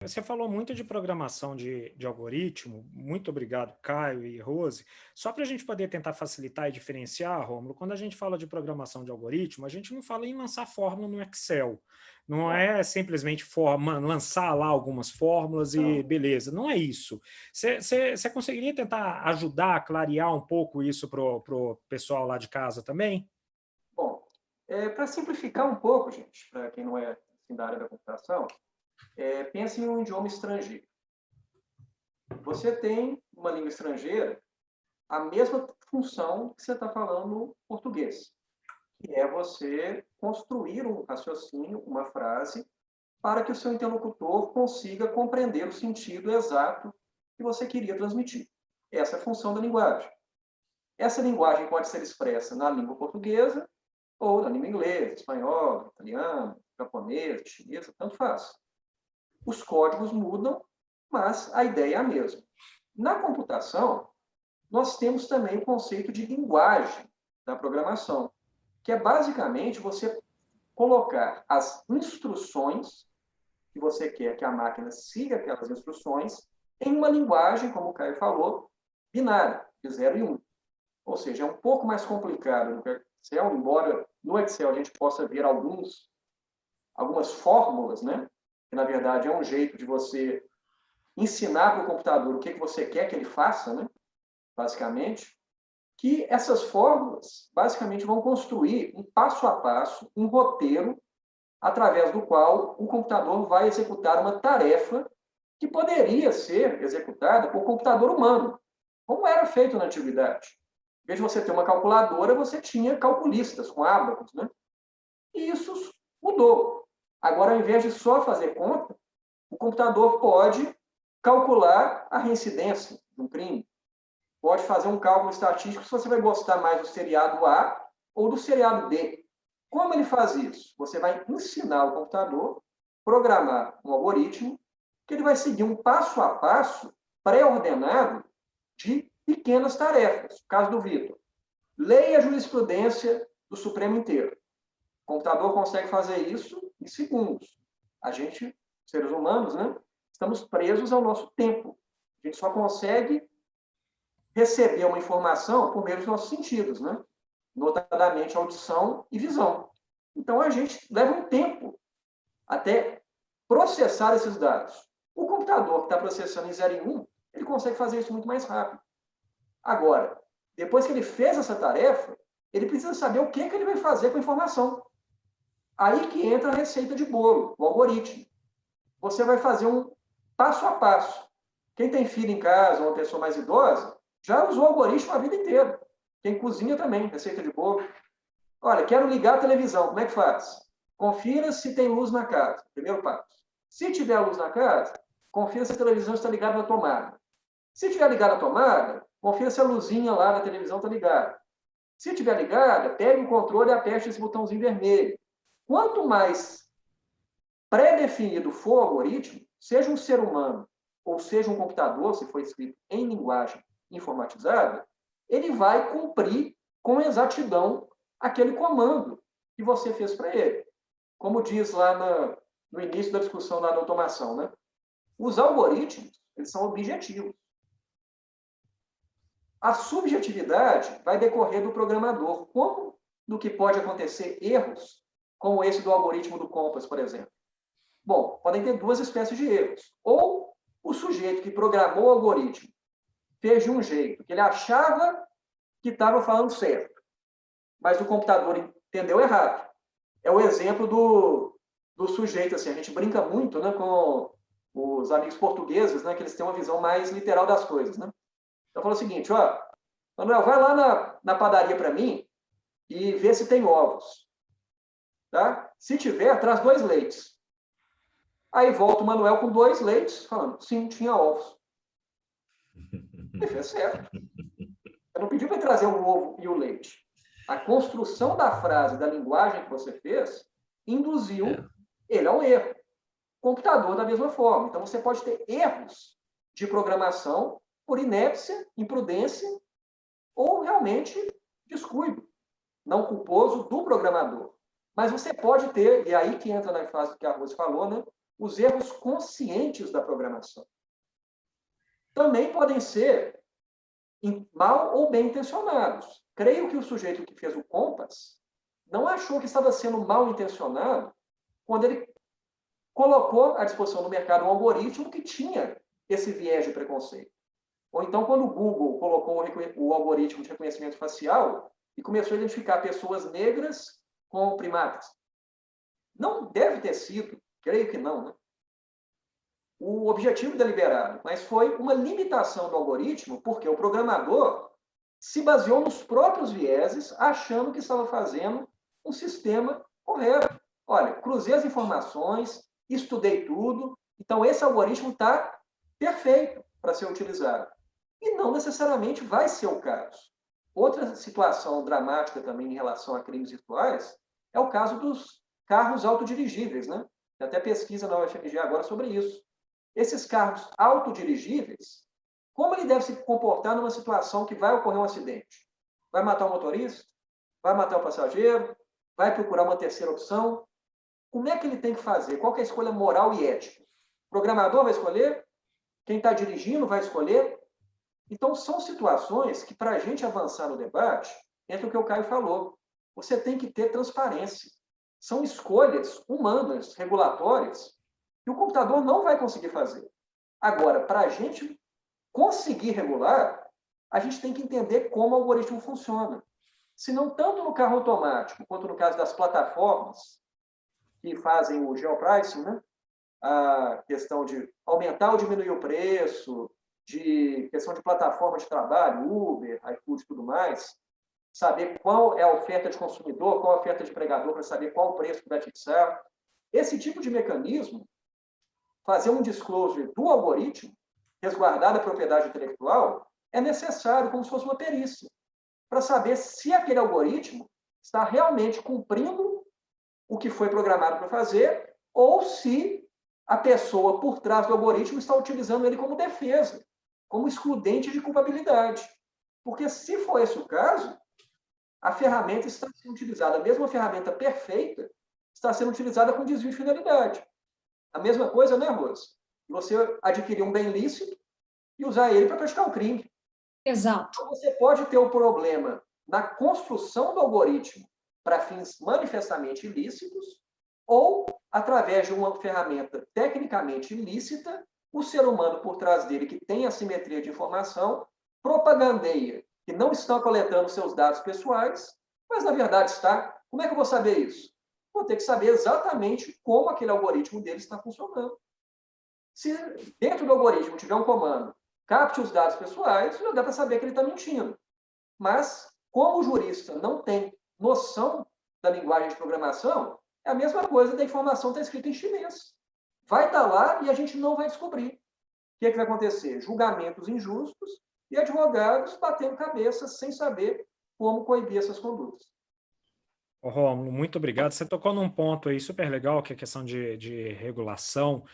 Você falou muito de programação de algoritmo. Muito obrigado, Caio e Rose. Só para a gente poder tentar facilitar e diferenciar, Rômulo, quando a gente fala de programação de algoritmo, a gente não fala em lançar fórmula no Excel. Não Não, é simplesmente lançar lá algumas fórmulas e não. beleza. Não é isso. Você conseguiria tentar ajudar a clarear um pouco isso para o pessoal lá de casa também? Bom, para simplificar um pouco, gente, para quem não é assim, da área da computação, pense em um idioma estrangeiro. Você tem uma língua estrangeira a mesma função que você está falando no português, que é você construir um raciocínio, uma frase, para que o seu interlocutor consiga compreender o sentido exato que você queria transmitir. Essa é a função da linguagem. Essa linguagem pode ser expressa na língua portuguesa ou na língua inglesa, espanhola, italiana, japonesa, chinesa, tanto faz. Os códigos mudam, mas a ideia é a mesma. Na computação, nós temos também o conceito de linguagem da programação, que é basicamente você colocar as instruções que você quer que a máquina siga aquelas instruções em uma linguagem, como o Caio falou, binária, de 0 e 1. Ou seja, é um pouco mais complicado no Excel, embora no Excel a gente possa ver algumas fórmulas, né? Que na verdade é um jeito de você ensinar para o computador o que você quer que ele faça, né? Basicamente, que essas fórmulas basicamente vão construir um passo a passo, um roteiro, através do qual o computador vai executar uma tarefa que poderia ser executada por computador humano, como era feito na antiguidade. Em vez de você ter uma calculadora, você tinha calculistas com ábacos, né? E isso mudou. Agora, ao invés de só fazer conta, o computador pode calcular a reincidência de um crime, pode fazer um cálculo estatístico se você vai gostar mais do seriado A ou do seriado B. Como ele faz isso? Você vai ensinar o computador, programar um algoritmo, que ele vai seguir um passo a passo pré-ordenado de pequenas tarefas. No caso do Vitor, leia a jurisprudência do Supremo inteiro. O computador consegue fazer isso em segundos. A gente, seres humanos, né, estamos presos ao nosso tempo. A gente só consegue receber uma informação por meio dos nossos sentidos, né? Notadamente audição e visão. Então, a gente leva um tempo até processar esses dados. O computador que está processando em 0 e 1, ele consegue fazer isso muito mais rápido. Agora, depois que ele fez essa tarefa, ele precisa saber o que ele vai fazer com a informação. Aí que entra a receita de bolo, o algoritmo. Você vai fazer um passo a passo. Quem tem filho em casa, ou uma pessoa mais idosa, já usou o algoritmo a vida inteira. Quem cozinha também, receita de bolo. Olha, quero ligar a televisão, como é que faz? Confira se tem luz na casa, primeiro passo. Se tiver luz na casa, confira se a televisão está ligada na tomada. Se tiver ligada a tomada, confira se a luzinha lá da televisão está ligada. Se estiver ligada, pegue o controle e aperte esse botãozinho vermelho. Quanto mais pré-definido for o algoritmo, seja um ser humano ou seja um computador, se for escrito em linguagem informatizada, ele vai cumprir com exatidão aquele comando que você fez para ele. Como diz lá no início da discussão da automação, né? Os algoritmos, eles são objetivos. A subjetividade vai decorrer do programador. Como do que pode acontecer erros, como esse do algoritmo do Compass, por exemplo? Bom, podem ter duas espécies de erros. Ou o sujeito que programou o algoritmo fez de um jeito que ele achava que estava falando certo, mas o computador entendeu errado. É o exemplo do sujeito, assim, a gente brinca muito, né, com os amigos portugueses, né, que eles têm uma visão mais literal das coisas, né? Então, fala o seguinte, ó, Manuel, vai lá na padaria para mim e vê se tem ovos, tá? Se tiver, traz 2 leites. Aí volta o Manuel com 2 leites, falando, sim, tinha ovos. Ele fez certo. Eu não pedi para trazer o ovo e o leite. A construção da frase, da linguagem que você fez, induziu ele ao erro. Computador da mesma forma. Então, você pode ter erros de programação por inépcia, imprudência ou realmente descuido, não culposo do programador. Mas você pode ter, e aí que entra na fase que a Rose falou, né? os erros conscientes da programação. Também podem ser mal ou bem intencionados. Creio que o sujeito que fez o Compass não achou que estava sendo mal intencionado quando ele colocou à disposição do mercado um algoritmo que tinha esse viés de preconceito. Ou então, quando o Google colocou o algoritmo de reconhecimento facial e começou a identificar pessoas negras com primatas. Não deve ter sido, creio que não, né? O objetivo deliberado, mas foi uma limitação do algoritmo, porque o programador se baseou nos próprios vieses, achando que estava fazendo um sistema correto. Olha, cruzei as informações, estudei tudo, então esse algoritmo está perfeito para ser utilizado. E não necessariamente vai ser o caso. Outra situação dramática também em relação a crimes virtuais é o caso dos carros autodirigíveis, né? Tem até pesquisa na UFMG agora sobre isso. Esses carros autodirigíveis, como ele deve se comportar numa situação que vai ocorrer um acidente? Vai matar o motorista? Vai matar o passageiro? Vai procurar uma terceira opção? Como é que ele tem que fazer? Qual que é a escolha moral e ética? O programador vai escolher? Quem está dirigindo vai escolher? Então, são situações que, para a gente avançar no debate, entra o que o Caio falou. Você tem que ter transparência. São escolhas humanas, regulatórias, que o computador não vai conseguir fazer. Agora, para a gente conseguir regular, a gente tem que entender como o algoritmo funciona. Se não tanto no carro automático, quanto no caso das plataformas que fazem o geopricing, né? A questão de aumentar ou diminuir o preço, de questão de plataforma de trabalho, Uber, iFood e tudo mais, saber qual é a oferta de consumidor, qual a oferta de empregador, para saber qual o preço que vai fixar. Esse tipo de mecanismo, fazer um disclosure do algoritmo, resguardar a propriedade intelectual, é necessário, como se fosse uma perícia, para saber se aquele algoritmo está realmente cumprindo o que foi programado para fazer, ou se a pessoa por trás do algoritmo está utilizando ele como defesa, como excludente de culpabilidade. Porque, se for esse o caso, a ferramenta está sendo utilizada, mesmo a ferramenta perfeita, está sendo utilizada com desvio de finalidade. A mesma coisa, né, Rose? Você adquirir um bem lícito e usar ele para praticar um crime. Exato. Então, você pode ter um problema na construção do algoritmo para fins manifestamente ilícitos, ou, através de uma ferramenta tecnicamente ilícita, o ser humano por trás dele, que tem assimetria de informação, propagandeia que não estão coletando seus dados pessoais, mas, na verdade, está. Como é que eu vou saber isso? Vou ter que saber exatamente como aquele algoritmo dele está funcionando. Se dentro do algoritmo tiver um comando, capte os dados pessoais, já dá para saber que ele está mentindo. Mas, como o jurista não tem noção da linguagem de programação, é a mesma coisa da informação estar escrita em chinês. Vai estar lá e a gente não vai descobrir. O que, é que vai acontecer? Julgamentos injustos e advogados batendo cabeça sem saber como coibir essas condutas. Ô, Rômulo, muito obrigado. Você tocou num ponto aí super legal, que é a questão de regulação.